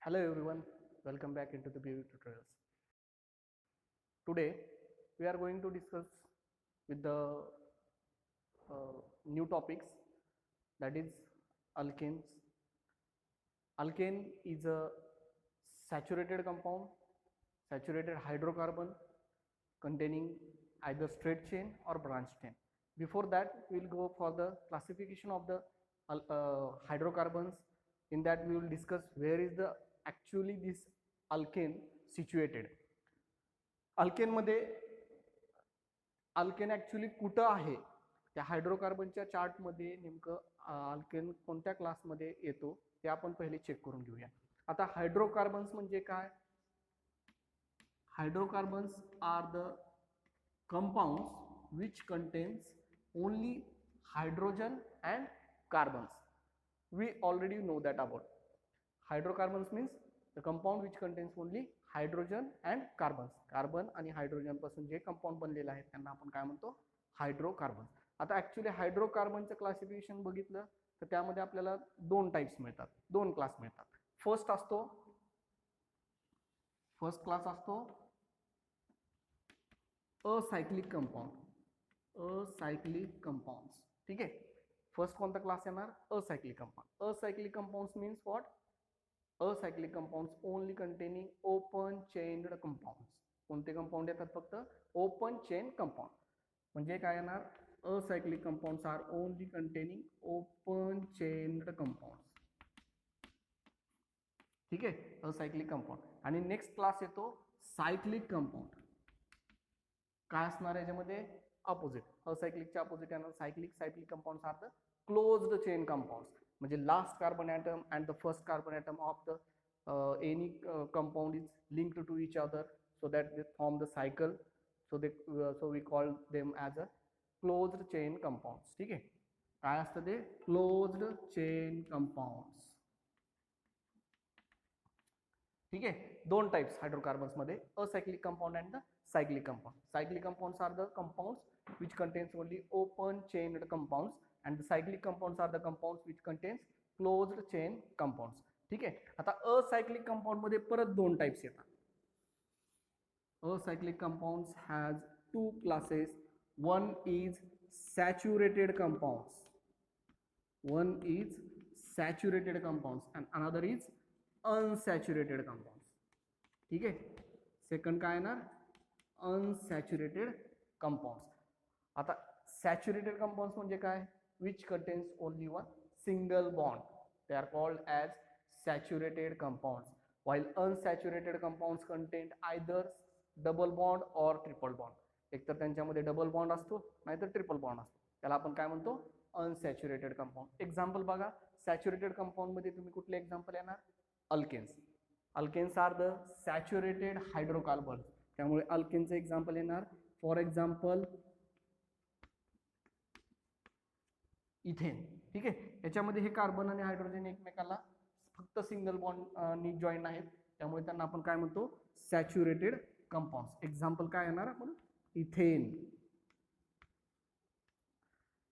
Hello everyone, welcome back into the BV tutorials. Today we are going to discuss with the new topics, that is alkanes. Alkane is a saturated compound, saturated hydrocarbon containing either straight chain or branch chain. Before that, we will go for the classification of the hydrocarbons. In that, we will discuss where is the actually this alkane situated. Alkane मध्ये alkane actually कुठं आहे त्या हायड्रोकार्बनच्या चार्टमध्ये नेमकं alkane कोणत्या क्लासमध्ये येतो ते आपण पहिले चेक करून घेऊया. आता हायड्रोकार्बन्स म्हणजे काय? Hydrocarbons are the compounds which contains only hydrogen and carbons. We already know that about. Hydrocarbons means the compound which contains only hydrogen and carbons. Carbon आणि हायड्रोजन पासून जे कंपाऊंड बनलेले आहेत त्यांना आपण काय म्हणतो? हायड्रोकार्बन. आता ऍक्च्युली हायड्रोकार्बनचं क्लासिफिकेशन बघितलं तर त्यामध्ये आपल्याला दोन टाइप्स मिळतात, दोन क्लास मिळतात. फर्स्ट क्लास असतो असायक्लिक कंपाऊंड. Acyclic compounds. ठीक आहे. फर्स्ट कोणता क्लास येणार? Acyclic compound. Acyclic compounds means what? Acyclic compounds only containing open chained compounds. कोणते कंपाऊंड येतात? फक्त ओपन चेन कंपाऊंड. म्हणजे काय येणार? Acyclic compounds are only containing open chained compounds. ठीक आहे, असायक्लिक कंपाऊंड. आणि नेक्स्ट क्लास येतो सायक्लिक कंपाऊंड. काय असणार याच्यामध्ये? अपोजिट. असायक्लिकच्या अपोजिट येणार cyclic. Cyclic compounds are the closed chain compounds. म्हणजे last carbon atom and the first carbon atom of the any compound is linked to each other so that they form the cycle. So we call them as a closed chain compounds. ठीक आहे. काय असतं ते? क्लोज्ड chain compounds. ठीक आहे. दोन types hydrocarbons मध्ये, acyclic compound and the cyclic compound. Cyclic compounds are the compounds which contains only open chained compounds and the cyclic compounds are the compounds which contains closed chain compounds. ठीक आहे. आता असायक्लिक compound मध्ये परत दोन types येतात. Acyclic compounds has two classes. One is saturated compounds. One is saturated compounds and another is unsaturated compounds. ठीक आहे. Second काय येणार? Unsaturated compounds. आता सॅच्युरेटेड कंपाऊंड्स म्हणजे काय? Which contains only one single bond. They are called as saturated compounds. while unsaturated compounds contain either double bond और triple bond. एकतर त्यांच्यामध्ये डबल बॉन्ड असतो नाहीतर ट्रिपल बॉन्ड असतो. त्याला आपण काय म्हणतो? Unsaturated compound. एक्झाम्पल बघा. सॅच्युरेटेड कंपाऊंड मध्ये तुम्ही कुठले एक्झाम्पल येणार? Alkanes. Alkanes are the saturated hydrocarbon. त्यामुळे अल्केनचं एक्झाम्पल येणार. For example ethane. ठीक आहे. याच्यामध्ये हे कार्बन आणि हायड्रोजन एकमेकाला फक्त सिंगल बॉन्ड नी जॉईन आहेत, त्यामुळे त्यांना आपण काय म्हणतो? Saturated compounds. एक्झाम्पल काय येणार? आपण इथेन.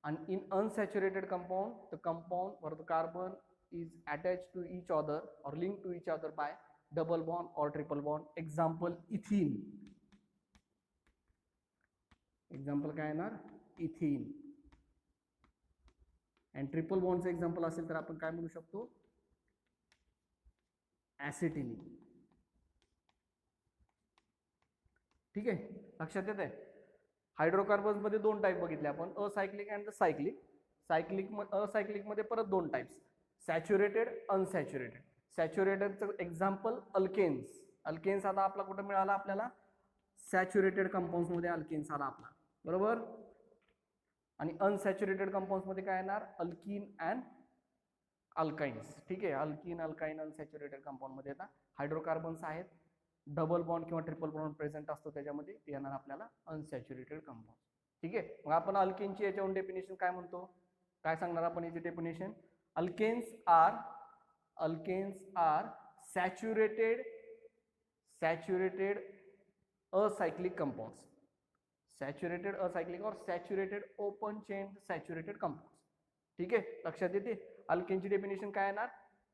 आणि in unsaturated compound the compound were the carbon is attached to each other or linked to each other by double bond or triple bond. Example ethene. Example काय येणार? Ethene. And triple बॉन्डचं example असेल तर आपण काय म्हणू शकतो? Acetylene. ठीक आहे. लक्षात येते? हायड्रोकार्बन्स मध्ये दोन टाइप बघितले आपण, acyclic and the cyclic. Acyclic मध्ये परत दोन टाइप्स, सॅच्युरेटेड, अनसॅच्युरेटेड. सॅच्युरेटेडचं एक्झाम्पल अल्केन्स. अल्केन्स आता आपला कुठं मिळाला आपल्याला? सॅच्युरेटेड कंपाऊंड्स मध्ये अल्केन्स आला आपला, बरोबर. आणि अनसॅच्युरेटेड कंपाऊंड्स मध्ये काय येणार? Alkyne and alkynes. ठीक आहे. अल्कीन, अल्काइन, अनसॅच्युरेटेड कंपाऊंड मध्ये येतात. हायड्रोकार्बन्स आहेत, डबल बॉन्ड किंवा ट्रिपल बॉन्ड प्रेझेंट असतो त्याच्यामध्ये, ते येणार आपल्याला अनसॅच्युरेटेड कंपाऊंड. ठीक आहे. मग आपण अल्केनची याच्यावरून डेफिनेशन काय म्हणतो? काय सांगणार आपण याची definition? Alkanes are saturated acyclic compounds. Saturated acyclic or saturated open chain saturated compounds. ठीक आहे. लक्षात येते? अल्केनची डेफिनेशन काय येणार?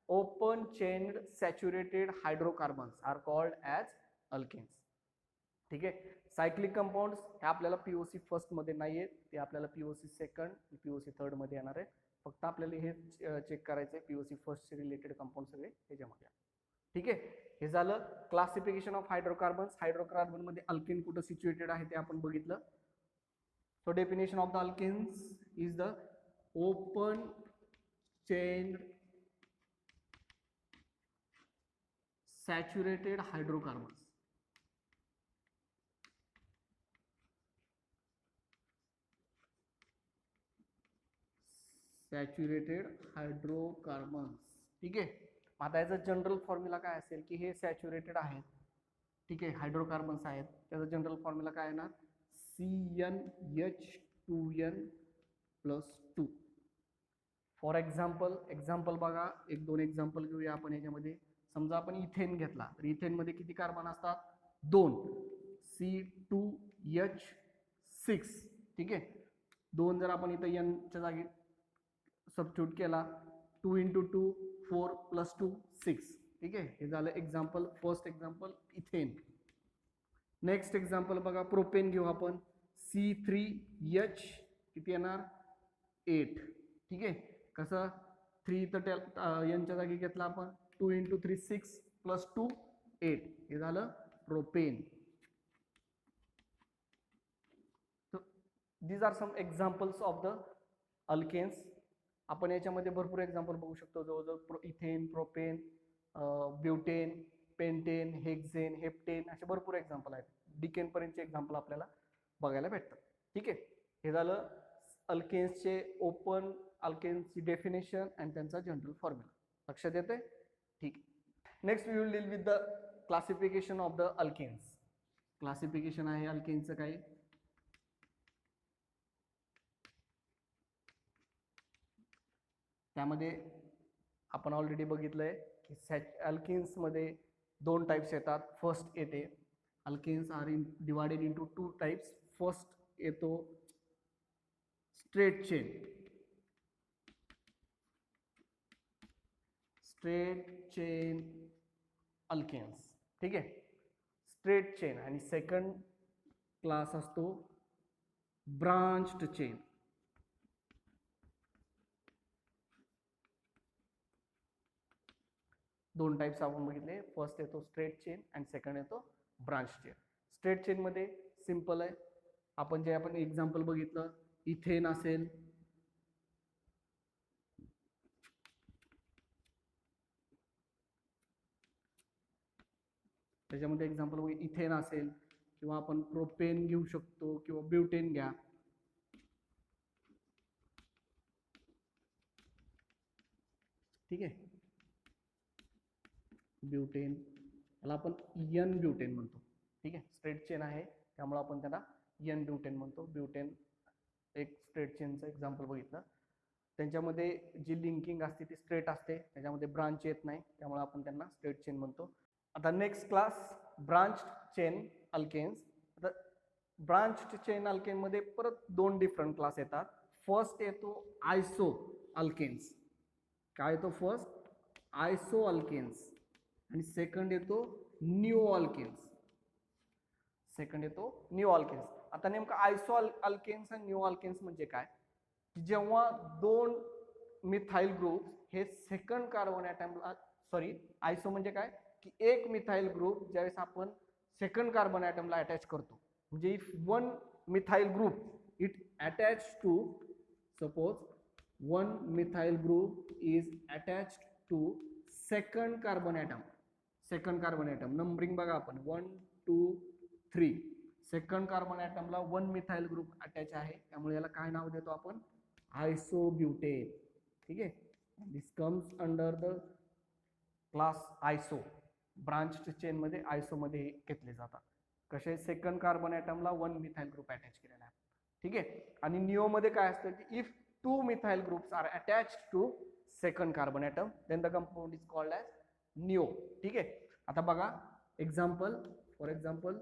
open chained saturated hydrocarbons are called as alkenes. ठीक आहे. सायक्लिक कंपाऊंड्स हे आपल्याला पीओसी फर्स्ट मध्ये नाही आहेत, ते आपल्याला पीओसी सेकंड पीओसी थर्ड मध्ये येणार आहे. फक्त आपल्याला हे चेक करायचं आहे पीओसी फर्स्ट रिलेटेड कंपाऊंड सगळे ह्याच्यामध्ये. ठीक आहे. हे झालं क्लासिफिकेशन ऑफ हायड्रोकार्बन्स. हायड्रोकार्बन मध्ये अल्केन कुठं सिच्युएटेड आहे ते आपण बघितलं. So definition of the alkanes is the open chain saturated hydrocarbons. Saturated hydrocarbons. ठीक आहे. आता याचा जनरल फॉर्म्युला काय असेल की हे सॅच्युरेटेड आहेत. ठीक आहे. हायड्रोकार्बन्स आहेत. त्याचा जनरल फॉर्म्युला काय येणार CnH2n+2. फॉर एक्झाम्पल बघा, एक दोन एक्झाम्पल घेऊया आपण याच्यामध्ये. समजा आपण इथेन घेतला तर इथेन मध्ये किती कार्बन असतात 2 C2H6. ठीक आहे. 2 जर आपण इथं n च्या जागी सबस्टिट्यूट केला 2 × 2 4 + 2 6. ठीक आहे. हे झालं example, first example ethane. Next example बघा प्रोपेन घेऊ आपण. C3H किती येणार 8. ठीक आहे. कसं 3 तर n च्या जागी घेतला आपण 2 × 3 6 + 2 8. हे झालं propane. These are some examples of the alkanes. आपण याच्यामध्ये भरपूर एक्झाम्पल बघू शकतो. जवळजवळ ethane, propane, butane, pentane, hexane, heptane असे भरपूर एक्झाम्पल आहेत. डिकेन पर्यंतचे एक्झाम्पल आपल्याला बघायला भेटतात. ठीक आहे. हे झालं अल्केन्सचे ओपन अल्केन्सची डेफिनेशन आणि त्यांचा जनरल फॉर्म्युला. लक्षात येते. ठीक आहे. Next we will deal with the classification of the alkanes. Classification आहे अल्केन्सचं काही. त्यामध्ये आपण ऑलरेडी बघितलंय की अल्केन्स मध्ये 2 टाइप्स येतात. फर्स्ट येते alkanes are divided into 2 types. First येतो straight chain. Straight chain alkanes. ठीक आहे. Straight chain. आणि सेकंड क्लास असतो ब्रांच्ड चेन. दोन टाइप्स आपण बघितले. फर्स्ट येतो स्ट्रेट चेन आणि सेकंड येतो ब्रांच चेन. स्ट्रेट चेन मध्ये सिंपल आहे. आपण एक्झाम्पल बघितलं इथेन असेल, त्याच्यामध्ये एक्झाम्पल बघ इथेन असेल, किंवा आपण प्रोपेन घेऊ शकतो किंवा ब्युटेन घ्या. ठीक आहे. ब्युटेन याला आपण एन ब्युटेन म्हणतो. ठीक आहे. स्ट्रेट चेन आहे त्यामुळे आपण त्याला एन ब्युटेन म्हणतो. ब्युटेन एक स्ट्रेट चेनचं एक्झाम्पल बघितलं. त्यांच्यामध्ये जी लिंकिंग असते ती स्ट्रेट असते, त्याच्यामध्ये ब्रांच येत नाही, त्यामुळे आपण त्यांना स्ट्रेट चेन म्हणतो. आता next class branch chain alkanes. आता ब्रांच चेन अल्केन मध्ये परत 2 डिफरंट क्लास येतात. फर्स्ट येतो आयसो अल्केन्स. काय येतो फर्स्ट आयसो अल्केन्स आणि सेकंड येतो न्यू अल्केन्स. आता नेमका आयसो अल्केन्स आणि न्यू अल्केन्स म्हणजे काय, जेव्हा 2 मिथाइल ग्रुप हे सेकंड कार्बन ॲटमला, सॉरी आयसो म्हणजे काय की एक मिथाइल ग्रुप ज्यावेळेस आपण सेकंड कार्बन ॲटमला अटॅच करतो, म्हणजे if 1 methyl group it attach to, suppose 1 methyl group is attached to second carbon atom. Numbering बघा आपण 1 2 3. सेकंड कार्बन ॲटमला 1 मिथाइल ग्रुप अटॅच आहे, त्यामुळे याला काय नाव देतो आपण आयसोब्युटेन. ठीक आहे. This comes under the class iso. Branch chain मध्ये आयसो मध्ये घेतले जातात. कसे सेकंड कार्बन ॲटमला 1 मिथाइल ग्रुप अटॅच केलेला आहे. ठीक आहे. आणि निओ मध्ये काय असतं की if 2 methyl groups are attached to second carbon atom then the compound is called as neo. ठीक आहे. आता बघा example, for example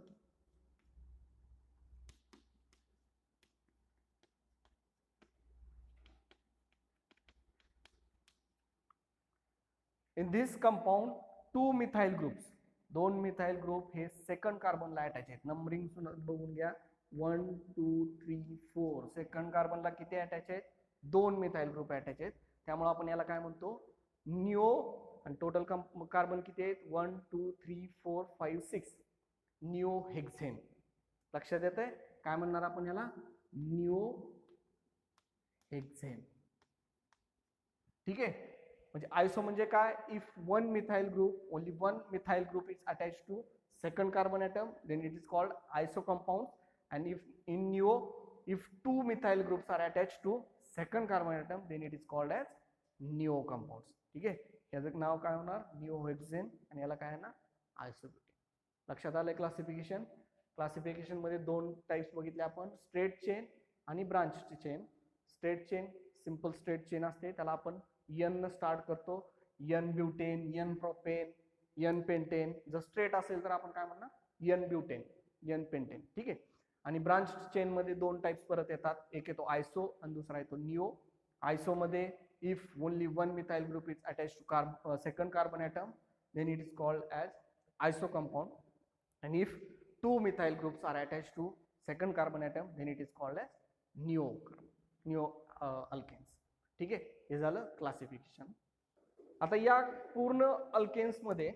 in this compound 2 methyl groups, 2 methyl group हे सेकंड कार्बनला अटॅच आहेत. नंबरिंग बघून घ्या, 1 2 3 4. सेकंड कार्बनला किती अटॅच आहेत? 2 मिथाइल ग्रुप अटॅच आहेत. त्यामुळे आपण याला काय म्हणतो? निओ. आणि टोटल कार्बन किती आहेत? 1 2 3 4 5 6. Neo hexane. लक्षात येतंय काय म्हणणार आपण याला? Neo hexane. ठीक आहे. म्हणजे आयसो म्हणजे काय? If one methyl group, only one methyl group is attached to second carbon atom, then it is called iso compound. And if in neo, if 2 methyl groups are attached to second carbon atom, then it is called as neo compounds. ठीक आहे. याचं नाव काय होणार? निओहेक्झेन. आणि याला काय आहे ना? आयसोब्युटेन. लक्षात आलंय क्लासिफिकेशन? क्लासिफिकेशन मध्ये 2 टाइप्स बघितले आपण, स्ट्रेट चेन आणि branch chain. Straight chain simple straight chain असते, त्याला आपण एन स्टार्ट करतो, N butane, N propane, N pentane. जर स्ट्रेट असेल तर आपण काय म्हणणार? N butane, N pentane. ठीक आहे. आणि ब्रांच चेन मध्ये 2 टाइप्स परत येतात, एक येतो आयसो आणि दुसरा येतो निओ. आयसो मध्ये if only one methyl group is attach to second carbon atom, then it is called as iso compound. And if 2 methyl groups are attached to second carbon atom, then it is called as neo alkanes. ठीक आहे. हे झालं classification. आता या पूर्ण alkanes मध्ये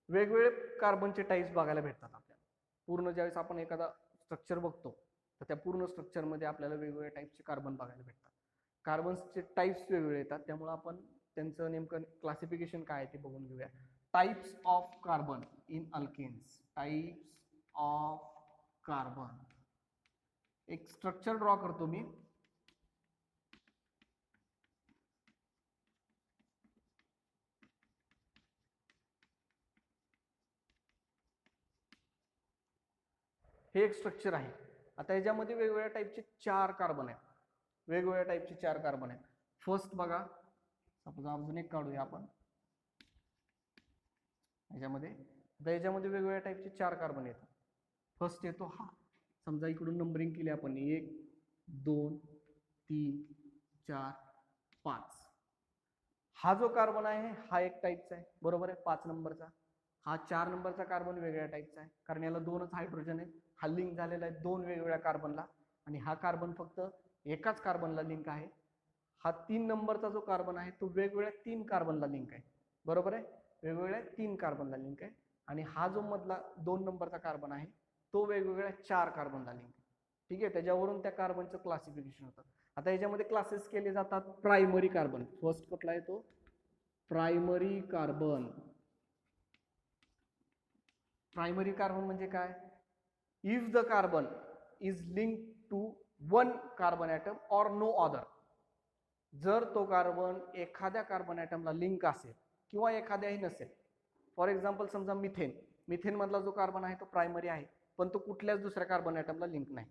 वेगवेगळे कार्बनचे टाइप्स बघायला भेटतात आपल्याला. पूर्ण ज्यावेळेस आपण एखादा स्ट्रक्चर बघतो तर त्या पूर्ण स्ट्रक्चर मध्ये आपल्याला वेगवेगळ्या टाइप्सचे कार्बन बघायला भेटतात. कार्बन्सचे टाइप्स वेगवेगळे येतात, त्यामुळे आपण त्यांचं नेमकं क्लासिफिकेशन काय आहे ते बघून घेऊया. Types of carbon in alkanes. Types of carbon. एक स्ट्रक्चर ड्रॉ करतो मी. हे एक स्ट्रक्चर आहे. आता याच्यामध्ये वेगवेगळ्या टाइपचे 4 कार्बन आहेत. वेगवेगळ्या टाइपचे 4 कार्बन आहेत. फर्स्ट बघा, सपोज अजून एक काढूया आपण याच्यामध्ये. आता याच्यामध्ये वेगवेगळ्या टाइपचे 4 कार्बन येतात. फर्स्ट येतो हा. समजा इकडून नंबरिंग केली आपण, 1 2 3 4 5. हा जो कार्बन आहे हा एक टाइपचा आहे, बरोबर आहे, 5 नंबरचा. हा 4 नंबरचा कार्बन वेगळ्या टाइपचा आहे, कारण याला 2च हायड्रोजन आहेत. हा लिंक झालेला आहे 2 वेगवेगळ्या कार्बनला. आणि हा कार्बन फक्त एकाच कार्बनला लिंक आहे. हा 3 नंबरचा जो कार्बन आहे तो वेगवेगळ्या 3 कार्बनला लिंक आहे, बरोबर आहे, वेगवेगळ्या 3 कार्बनला लिंक आहे. आणि हा जो मधला 2 नंबरचा कार्बन आहे तो वेगवेगळ्या 4 कार्बनला लिंक आहे. ठीक आहे. त्याच्यावरून त्या कार्बनचं क्लासिफिकेशन होतं. आता याच्यामध्ये क्लासेस केले जातात. प्रायमरी कार्बन फर्स्ट कुठला येतो? Primary carbon. प्रायमरी कार्बन म्हणजे काय? If the carbon is link to one carbon atom और नो अदर. जर तो कार्बन एखाद्या कार्बन ॲटमला लिंक असेल किंवा एखाद्याही नसेल. फॉर एक्झाम्पल समजा मिथेन. मिथेन मधला जो कार्बन आहे तो प्रायमरी आहे, पण तो कुठल्याच दुसऱ्या कार्बन ॲटमला लिंक नाही.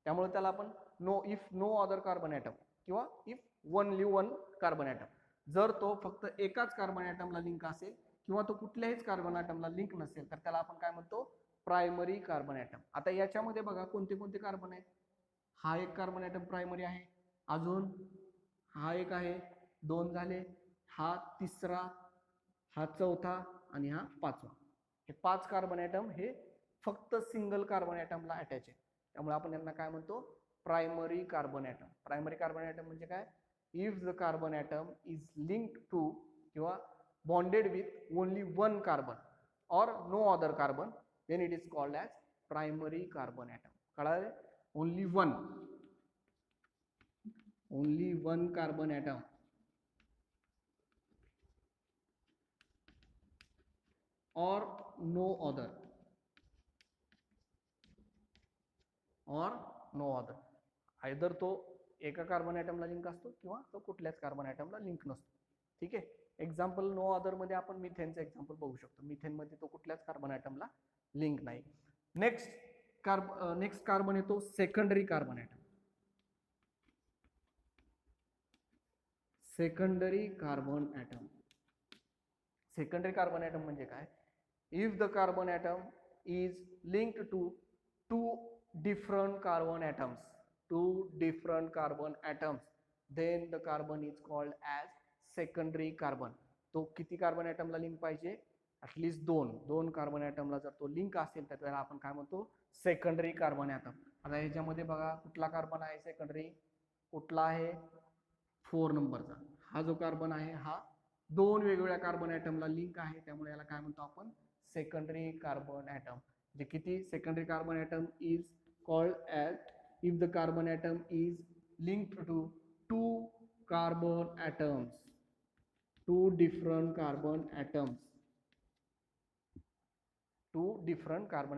त्यामुळे त्याला आपण नो अदर कार्बन ॲटम किंवा if only one carbon atom. जर तो फक्त एकाच कार्बन ॲटमला लिंक असेल किंवा तो कुठल्याहीच कार्बन ॲटमला लिंक नसेल तर त्याला आपण काय म्हणतो? Primary carbon atom. आता याच्यामध्ये बघा कोणते कोणते कार्बन आहेत. हा एक कार्बन ॲटम प्रायमरी आहे, अजून हा एक आहे, 2 झाले, हा तिसरा, हा चौथा आणि हा 5वा. हे 5 कार्बन ॲटम हे फक्त सिंगल कार्बन ॲटमला अटॅच आहे. त्यामुळे आपण यांना काय म्हणतो? Primary carbon atom. Primary carbon atom म्हणजे काय? If the carbon atom is linked to किंवा bonded with only one carbon or no other carbon, then it is called as primary carbon atom. कळालं? only one carbon atom or no other either तो एका carbon ॲटमला link असतो किंवा तो कुठल्याच carbon ॲटमला लिंक नसतो. ठीक आहे. एक्झाम्पल नो अदर मध्ये आपण मिथेनचं एक्झाम्पल बघू शकतो. मिथेन मध्ये तो कुठल्याच कार्बन ॲटमला लिंक नाही. नेक्स्ट कार्बन येतो secondary carbon atom. Secondary carbon atom. Secondary carbon atom म्हणजे काय? If the carbon atom is linked to two different carbon atoms, then the carbon is called as secondary carbon. तो किती carbon ॲटमला link पाहिजे, at least दोन carbon ॲटमला जर तो लिंक असेल तर त्याला आपण काय म्हणतो, सेकंडरी कार्बन ॲटम. आता ह्याच्यामध्ये बघा कुठला कार्बन आहे सेकंडरी, कुठला आहे 4 नंबरचा. हा जो कार्बन आहे हा दोन वेगवेगळ्या कार्बन ॲटमला लिंक आहे, त्यामुळे याला काय म्हणतो आपण, सेकंडरी कार्बन ॲटम. जे किती secondary carbon atom is called as if the carbon atom is linked to two carbon atoms, two different carbon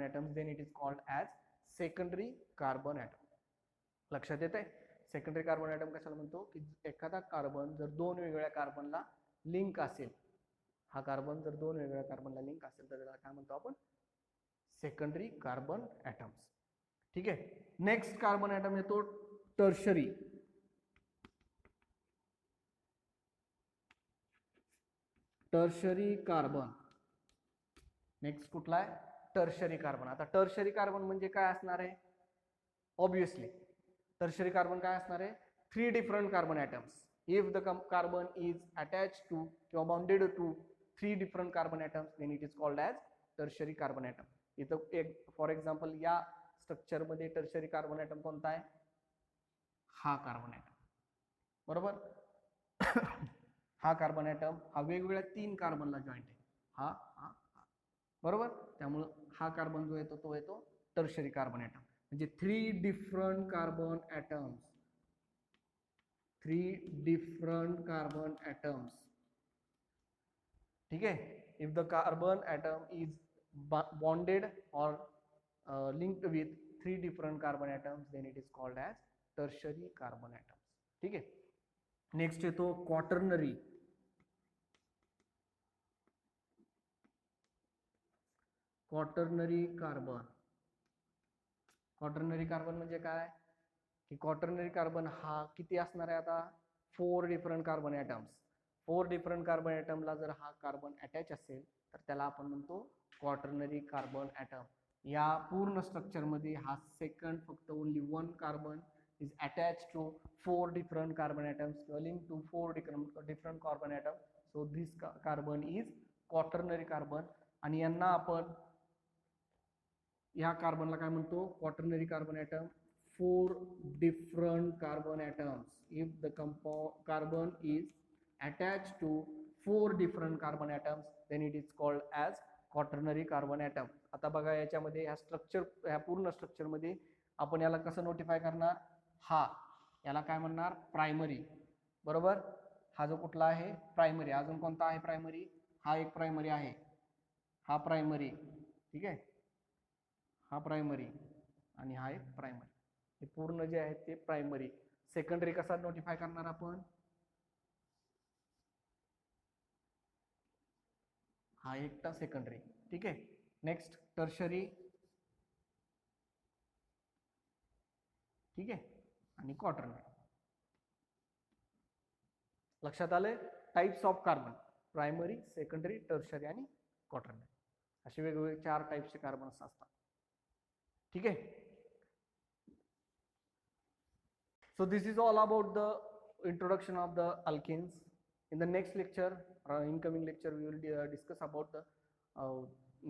atoms, then it is called as secondary carbon atom. लक्षात येते, secondary carbon item कशाला म्हणतो, की एखादा carbon जर दोन वेगवेगळ्या कार्बनला link असेल, हा कार्बन जर दोन वेगवेगळ्या कार्बनला लिंक असेल तर त्याला काय म्हणतो आपण, सेकंडरी कार्बन ॲटम्स. ठीक आहे. नेक्स्ट कार्बन ॲटम येतो टर्शरी. Tertiary carbon. नेक्स्ट कुठला आहे, टर्शरी कार्बन. आता टर्शरी कार्बन म्हणजे काय असणार आहे, ऑब्विसली टर्शरी कार्बन काय असणार आहे, 3 different carbon atoms. If the carbon is attach to किंवा bounded to 3 different carbon atoms then it is called as tertiary carbon atom. इथं एक फॉर एक्झाम्पल या स्ट्रक्चरमध्ये टर्शरी कार्बन ॲटम कोणता आहे, हा कार्बन ॲटम. बरोबर. हा कार्बन ॲटम हा वेगवेगळ्या 3 कार्बनला जॉईंट आहे, हा हा हा. बरोबर. त्यामुळं हा कार्बन जो येतो तो येतो टर्शरी कार्बन ॲटम. म्हणजे 3 different carbon atoms, 3 different carbon atoms. ठीक आहे. If the carbon atom is bonded or linked with 3 different carbon atoms then it is called as tertiary carbon atoms. ठीक आहे. नेक्स्ट येतो quaternary. Quaternary carbon. Quaternary carbon म्हणजे काय, की quaternary carbon हा किती असणार आहे, आता 4 different carbon atoms. 4 different carbon ॲटमला जर हा कार्बन अटॅच असेल तर त्याला आपण म्हणतो क्वाटर्नरी कार्बन ॲटम. या पूर्ण स्ट्रक्चरमध्ये हा सेकंड फक्त only 1 carbon is attached to 4 different carbon atoms or linked to 4 different carbon atoms. So this carbon is quaternary carbon. आणि यांना आपण या कार्बनला काय म्हणतो, quaternary carbon atom. 4 different carbon atoms. If the carbon is attached to 4 different carbon atoms then it is called as quaternary carbon atom. आता बघा याच्यामध्ये ह्या स्ट्रक्चर, ह्या पूर्ण स्ट्रक्चरमध्ये आपण याला कसं नोटिफाय करणार, हा याला काय म्हणणार, प्रायमरी. बरोबर. हा जो कुठला आहे प्रायमरी. अजून कोणता आहे प्रायमरी, हा एक प्रायमरी आहे, हा प्रायमरी. ठीक आहे. हा प्रायमरी आणि हा एक प्रायमरी. हे पूर्ण जे आहेत ते प्रायमरी. सेकंडरी कसा नोटिफाय करणार आपण, हा एकटा सेकंडरी. ठीक आहे. Next tertiary. ठीक आहे. आणि क्वाटर्नरी. लक्षात आले, types of carbon, primary, secondary, tertiary आणि क्वाटर्नरी. असे वेगवेगळे 4 टाइप्सचे कार्बन्स असतात. ठीक आहे. So this is all about the introduction of the alkenes. In the next lecture, incoming lecture, we will discuss about the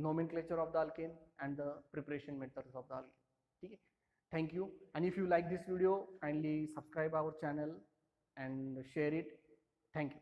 nomenclature of the alkane and the preparation methods of the alkane. Okay. Thank you. And if you like this video, kindly subscribe our channel and share it. Thank you.